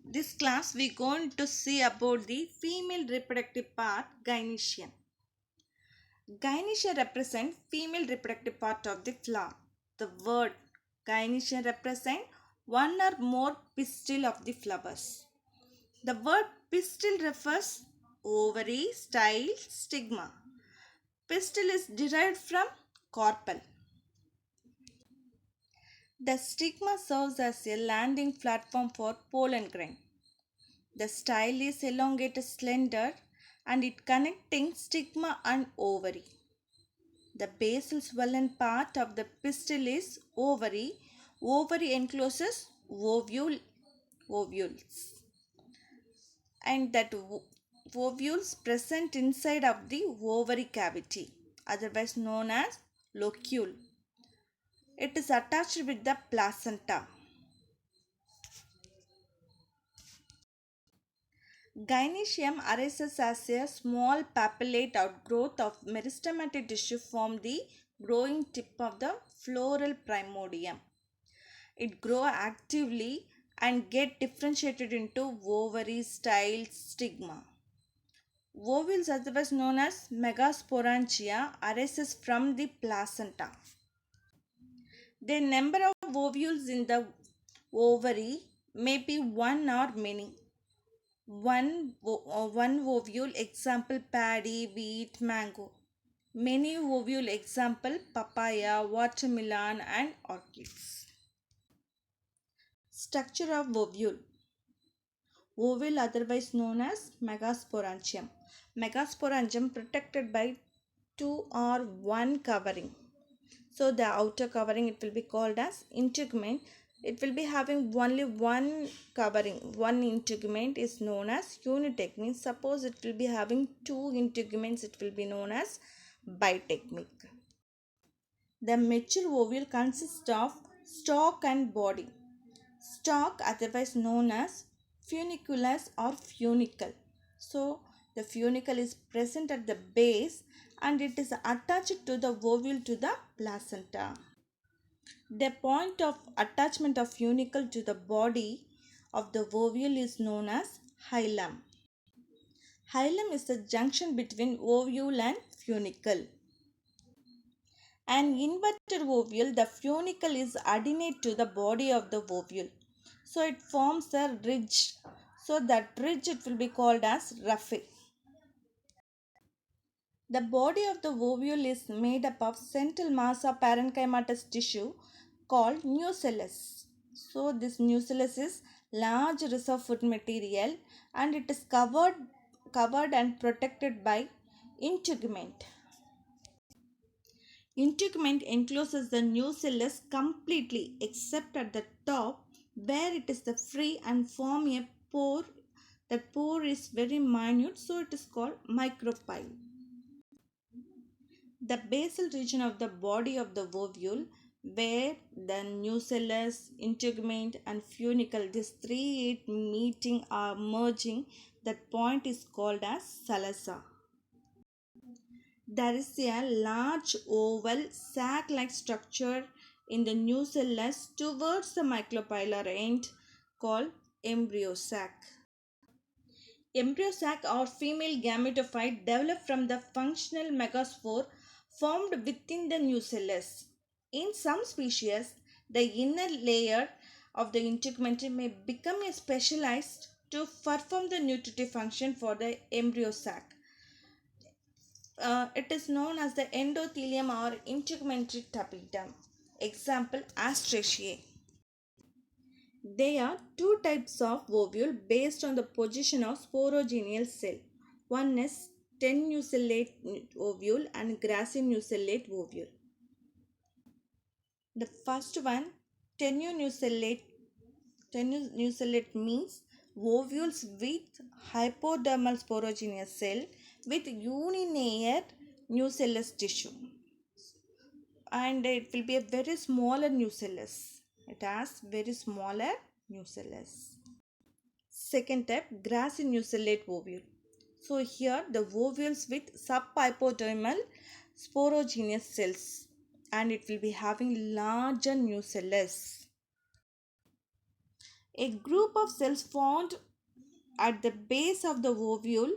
This class we going to see about the female reproductive part gynoecium. Gynoecium represent female reproductive part of the flower. The word gynoecium represent one or more pistil of the flowers. The word pistil refers ovary, style, stigma. Pistil is derived from carpel. The stigma serves as a landing platform for pollen grain. The style is elongated slender and it connecting stigma and ovary. The basal swollen part of the pistil is ovary. Ovary encloses ovules. And that ovules present inside of the ovary cavity, otherwise known as locule. It is attached with the placenta. Gynoecium arises as a small papillate outgrowth of meristematic tissue from the growing tip of the floral primordium. It grows actively and get differentiated into ovary style stigma. Ovules, otherwise known as megasporangia, arises from the placenta. The number of ovules in the ovary may be one or many. One ovule example paddy, wheat, mango. Many ovule example papaya, watermelon and orchids. Structure of ovule. Ovule otherwise known as megasporangium. Megasporangium protected by two or one covering. So the outer covering it will be called as integument. It will be having only one covering. One integument is known as unitegment. Suppose it will be having two integuments, it will be known as bitegmic. The mature ovule consists of stalk and body. Stalk otherwise known as funiculus or funicle. So the funicle is present at the base and it is attached to the ovule to the placenta. The point of attachment of funicle to the body of the ovule is known as hilum. Hilum is the junction between ovule and funicle. An inverted ovule, the funicle is adenate to the body of the ovule. So it forms a ridge. So that ridge it will be called as raphe. The body of the ovule is made up of central mass of parenchymatous tissue called nucellus. So this nucellus is large reserve food material and it is covered and protected by integument. Integument encloses the nucellus completely except at the top where it is the free and form a pore. That pore is very minute, so it is called micropyle. The basal region of the body of the ovule where the nucellus, integument and funicle, these three meeting or merging, that point is called as salsa. There is a large oval sac-like structure in the nucellus towards the micropylar end called embryo sac. Embryo sac or female gametophyte develop from the functional megaspore formed within the nucellus. In some species, the inner layer of the integument may become a specialized to perform the nutritive function for the embryo sac. It is known as the endothelium or integumentary tapetum. Example, Asteraceae. There are two types of ovule based on the position of sporogenial cell. One is tenucellate ovule and gracinucellate ovule. The first one, tenucellate, tenucellate means ovules with hypodermal sporogenial cell with unilayer nucellus tissue, and it will be a very smaller nucellus. It has very smaller nucellus. Second type, gracinucellate ovule. So here the ovules with subhypodermal sporogenous cells and it will be having larger nucellus. A group of cells found at the base of the ovule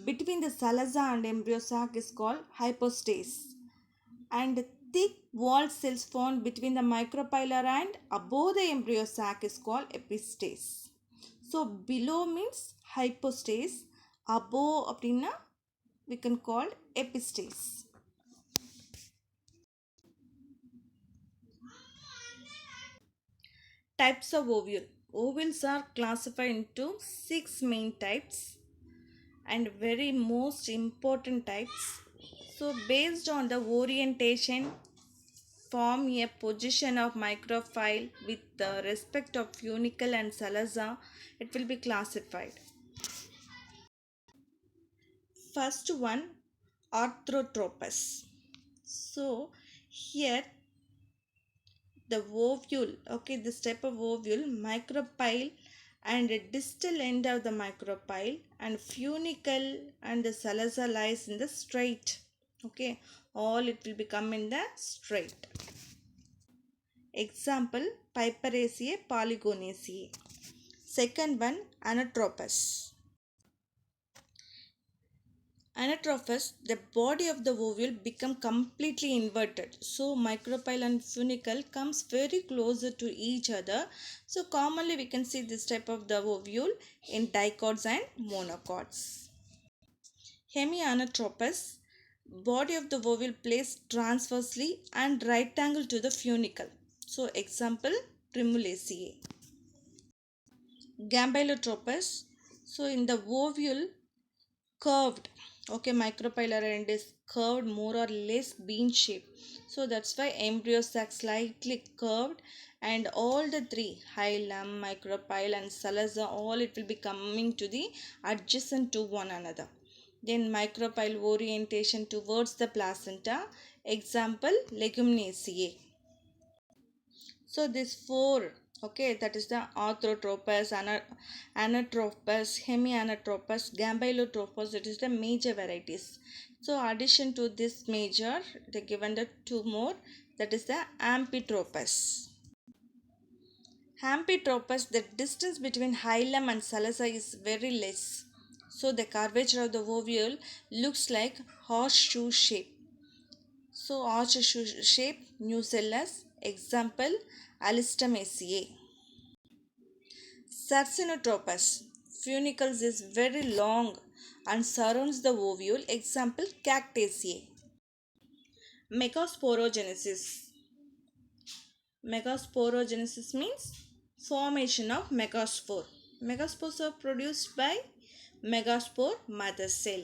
between the salazar and embryo sac is called hypostase, and thick walled cells found between the micropylar and above the embryo sac is called epistase. So below means hypostase, above அப்படின்னா we can call epistase. Types of ovule. Ovules are classified into 6 main types and very most important types. So based on the orientation, form a position of micropyle with the respect of funicle and salazar, it will be classified. First one, Arthrotrophus. So here the ovule, okay, this type of ovule, micropyle and a distal end of the micropyle and funicle and the salazar lies in the straight, okay, all it will become in the straight. Example, Piperaceae, Polygonaceae. Second one, Anatropus. Anatropus, the body of the ovule become completely inverted. So micropyle and funicle comes very closer to each other. So commonly we can see this type of the ovule in dicots and monocots. Hemianatropus, body of the ovule placed transversely and right angle to the funicle. So example, Primulaceae. Gambylotropus, so in the ovule curved, okay, micropylar end is curved more or less bean shape, so that's why embryo sac slightly curved, and all the three hilum, micropyle and salazar, all it will be coming to the adjacent to one another. Then micropyle orientation towards the placenta, example Leguminaceae. So these four, okay, that is the Arthrotrophus, Anatropus, Hemianatropus, Gambylotropus, it is the major varieties. So addition to this major, they given the two more, that is the Amphitropus. Amphitropus, the distance between hilum and salazar is very less. So the curvature of the ovule looks like horseshoe shape. So horseshoe shape, nucellus, example Alistamyceae. Sarcinotropus, funicles is very long and surrounds the ovule, example Cactaceae. Megasporogenesis. Megasporogenesis means formation of megaspore. Megaspores are produced by megaspore mother cell.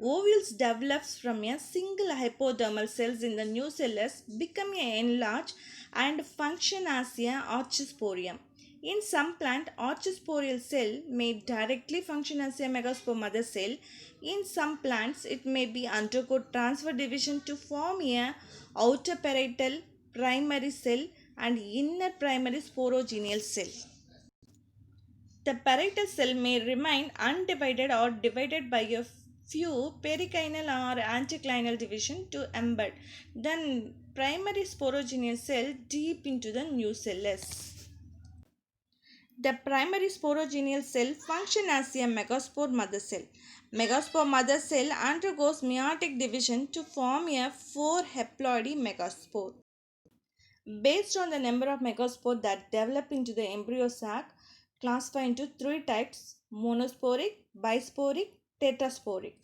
Ovules develops from a single hypodermal cells in the nucellus, become enlarged and function as a archosporium. In some plant, archosporial cell may directly function as a megaspore mother cell. In some plants, it may be undergo transfer division to form a outer parietal primary cell and inner primary sporogenial cell. The parietal cell may remain undivided or divided by a few periclinal or anticlinal division to embed the primary sporogenial cell deep into the nucellus. The primary sporogenial cell functions as a megaspore mother cell. Megaspore mother cell undergoes meiotic division to form a 4 haploid megaspore. Based on the number of megaspores that develop into the embryo sac, classified into three types: monosporic, bisporic, tetrasporic.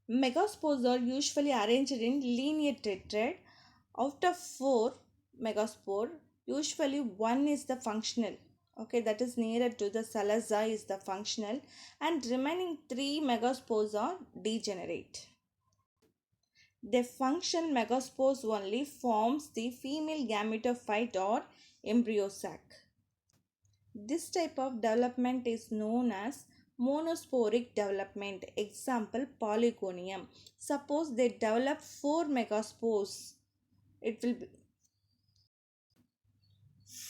Megaspores are usually arranged in linear tetrad. Out of 4 megaspore, usually one is the functional. Okay, that is nearer to the salazar is the functional, and remaining 3 megaspores are degenerate. The function megaspores only forms the female gametophyte or embryo sac. This type of development is known as monosporic development. Example, Polygonium. Suppose they develop 4 megaspores. It will be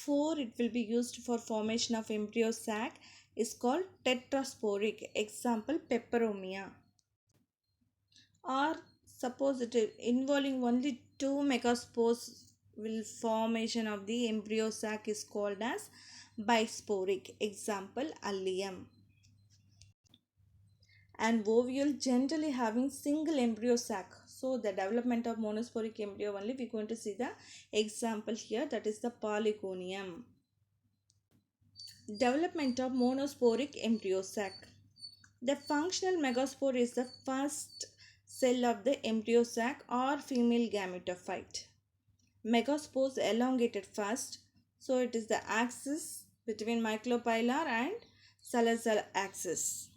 4, it will be used for formation of embryo sac, is called tetrasporic. Example, Peperomia. Or suppose it is involving only 2 megaspores will formation of the embryo sac is called as bisporic. Example, allium. And ovule generally having single embryo sac. So the development of monosporic embryo only we're going to see the example here, that is the Polygonium. Development of monosporic embryo sac. The functional megaspore is the first cell of the embryo sac or female gametophyte. Megaspores elongated first, so it is the axis between micropylar and Salazar axis.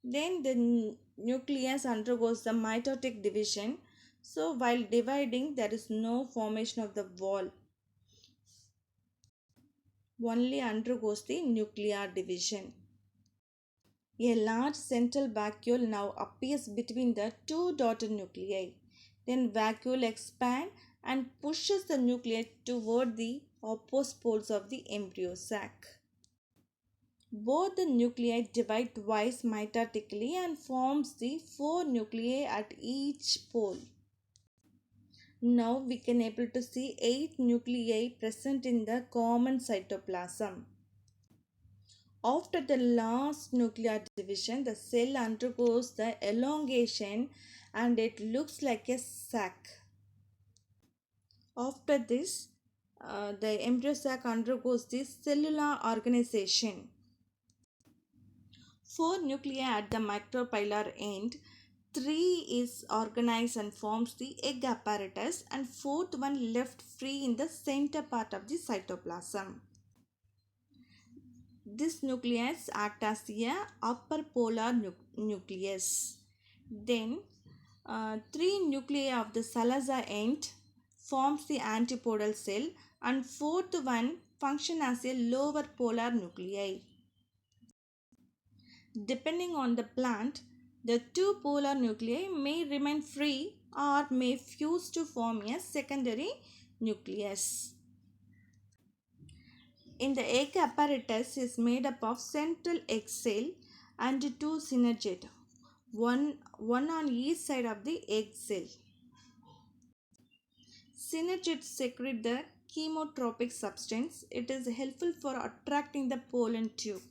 Then the nucleus undergoes the mitotic division. So while dividing, there is no formation of the wall, only undergoes the nuclear division. A large central vacuole now appears between the two daughter nuclei. Then vacuole expands and pushes the nuclei toward the opposite poles of the embryo sac. Both the nuclei divide twice mitotically and forms the 4 nuclei at each pole. Now we can able to see 8 nuclei present in the common cytoplasm. After the last nuclear division, the cell undergoes the elongation and it looks like a sac. After this, the embryo sac undergoes the cellular organization. 4 nuclei at the micropylar end, 3 is organized and forms the egg apparatus, and 4th one left free in the center part of the cytoplasm. This nucleus acts as a upper polar nucleus. Then 3 nuclei of the Salazar end forms the antipodal cell, and 4th one function as a lower polar nuclei. Depending on the plant, the 2 polar nuclei may remain free or may fuse to form a secondary nucleus. In the egg apparatus is made up of central egg cell and 2 synergid, one on each side of the egg cell. Synergids secrete the chemotropic substance. It is helpful for attracting the pollen tube.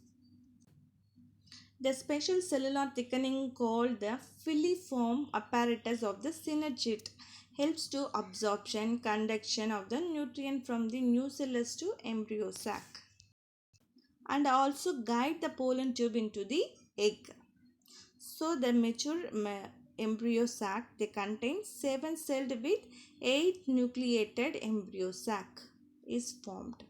The special cellular thickening called the filiform apparatus of the synergid helps to absorption, conduction of the nutrient from the nucellus to embryo sac, and also guide the pollen tube into the egg. So the mature embryo sac, they contain 7 celled with 8 nucleated embryo sac is formed.